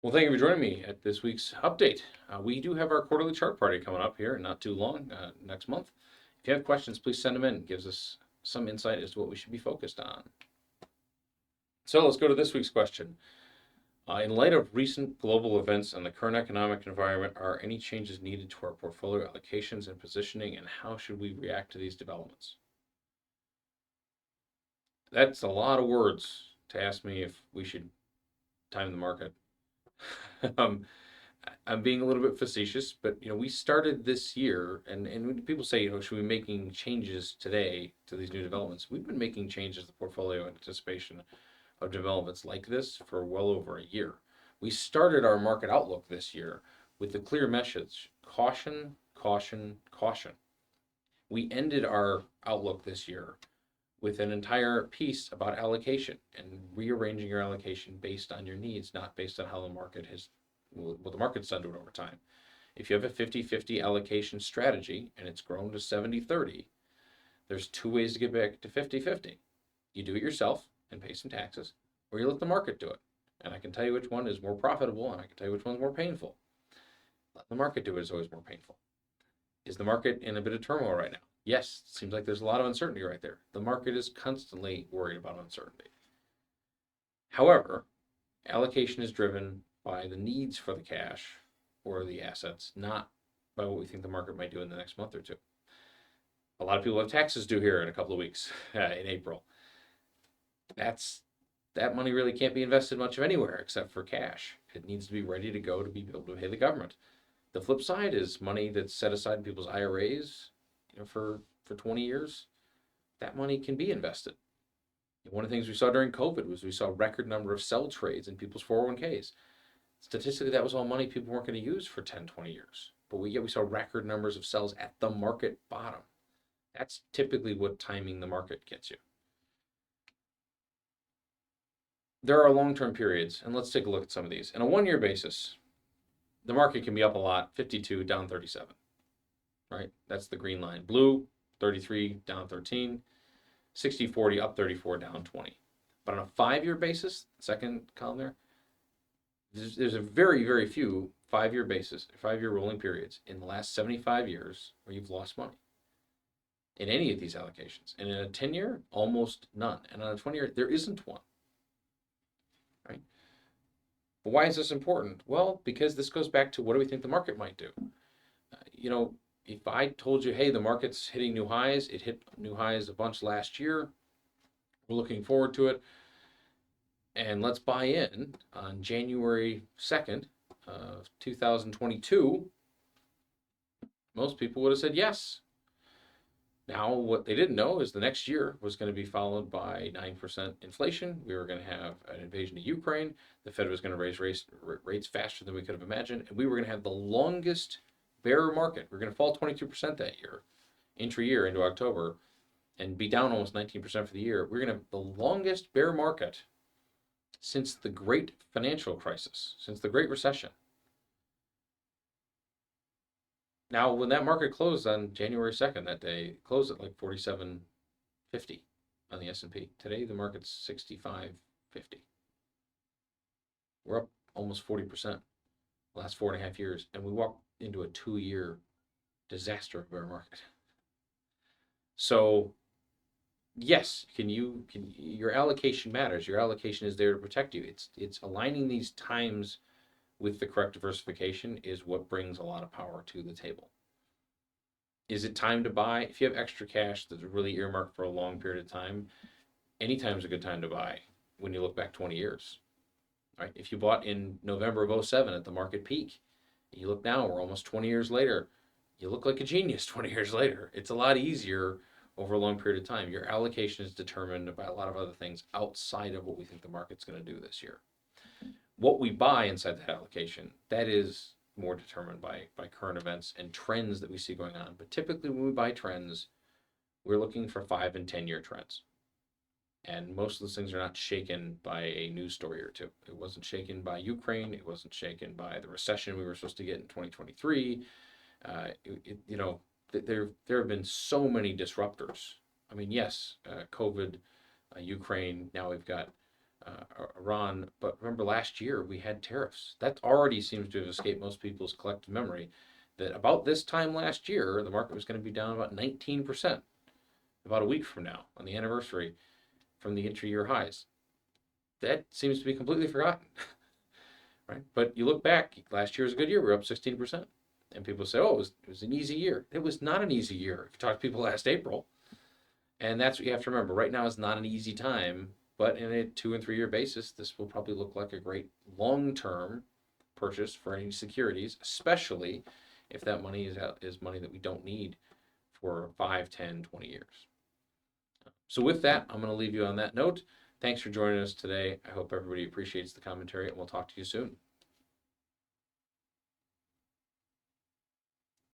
Well, thank you for joining me at this week's update. We do have our quarterly chart party coming up here in not too long, next month. If you have questions, please send them in. It gives us some insight as to what we should be focused on. So let's go to this week's question. In light of recent global events and the current economic environment, are any changes needed to our portfolio allocations and positioning, and how should we react to these developments? That's a lot of words to ask me if we should time the market. um, I'm being a little bit facetious, but we started this year, and when people say, should we be making changes today to these new developments? We've been making changes to the portfolio in anticipation of developments like this for well over a year. We started our market outlook this year with the clear message: caution, caution, caution. We ended our outlook this year with an entire piece about allocation and rearranging your allocation based on your needs, not based on how the market has, what the market's done to it over time. If you have a 50-50 allocation strategy and it's grown to 70-30, there's two ways to get back to 50-50. You do it yourself and pay some taxes, or you let the market do it. And I can tell you which one is more profitable, and I can tell you which one's more painful. Letting the market do it is always more painful. Is the market in a bit of turmoil right now? Yes, it seems like there's a lot of uncertainty right there. The market is constantly worried about uncertainty. However, allocation is driven by the needs for the cash or the assets, not by what we think the market might do in the next month or two. A lot of people have taxes due here in a couple of weeks in April. That money really can't be invested much of anywhere except for cash. It needs to be ready to go to be able to pay the government. The flip side is money that's set aside in people's IRAs, for 20 years. That money can be invested. One of the things we saw during COVID was we saw a record number of sell trades in people's 401ks. Statistically, that was all money people weren't going to use for 10, 20 years. But we saw record numbers of sells at the market bottom. That's typically what timing the market gets you. There are long-term periods, and let's take a look at some of these. In a one-year basis, the market can be up a lot, 52, down 37, right? That's the green line. Blue, 33, down 13, 60-40, up 34, down 20. But on a 5-year basis, second column there, there's a very, very few 5-year basis, 5-year rolling periods in the last 75 years where you've lost money in any of these allocations. And in a 10-year, almost none. And on a 20-year, there isn't one, right? But why is this important? Well, because this goes back to what do we think the market might do? If I told you, hey, the market's hitting new highs, it hit new highs a bunch last year, we're looking forward to it, and let's buy in on January 2nd of 2022, most people would have said yes. Now, what they didn't know is the next year was going to be followed by 9% inflation. We were going to have an invasion of Ukraine. The Fed was going to raise rates faster than we could have imagined. And we were going to have the longest bear market. We're going to fall 22% that year, intra-year into October, and be down almost 19% for the year. We're going to have the longest bear market since the great financial crisis, since the Great Recession. Now, when that market closed on January 2nd, that day, it closed at like 47.50 on the S&P. Today, the market's 65.50. We're up almost 40% the last 4.5 years, and we walked into a 2-year disaster of bear market. So, yes, your allocation matters. Your allocation is there to protect you. It's aligning these times with the correct diversification is what brings a lot of power to the table. Is it time to buy? If you have extra cash that's really earmarked for a long period of time, anytime's a good time to buy when you look back 20 years. Right? If you bought in November of 07 at the market peak, you look now, we're almost 20 years later, you look like a genius 20 years later. It's a lot easier over a long period of time. Your allocation is determined by a lot of other things outside of what we think the market's going to do this year. What we buy inside that allocation, that is more determined by current events and trends that we see going on. But typically when we buy trends, we're looking for 5 and 10-year trends. And most of those things are not shaken by a news story or two. It wasn't shaken by Ukraine. It wasn't shaken by the recession we were supposed to get in 2023. There have been so many disruptors. I mean, yes, COVID, Ukraine. Now we've got Iran, but remember last year we had tariffs. That already seems to have escaped most people's collective memory. That about this time last year, the market was going to be down about 19%, about a week from now, on the anniversary from the intra-year highs. That seems to be completely forgotten, right? But you look back, last year was a good year. We were up 16%. And people say, oh, it was an easy year. It was not an easy year. If you talk to people last April, and that's what you have to remember. Right now is not an easy time, but in a 2 and 3 year basis, this will probably look like a great long-term purchase for any securities, especially if that money is money that we don't need for 5, 10, 20 years. So with that, I'm going to leave you on that note. Thanks for joining us today. I hope everybody appreciates the commentary, and we'll talk to you soon.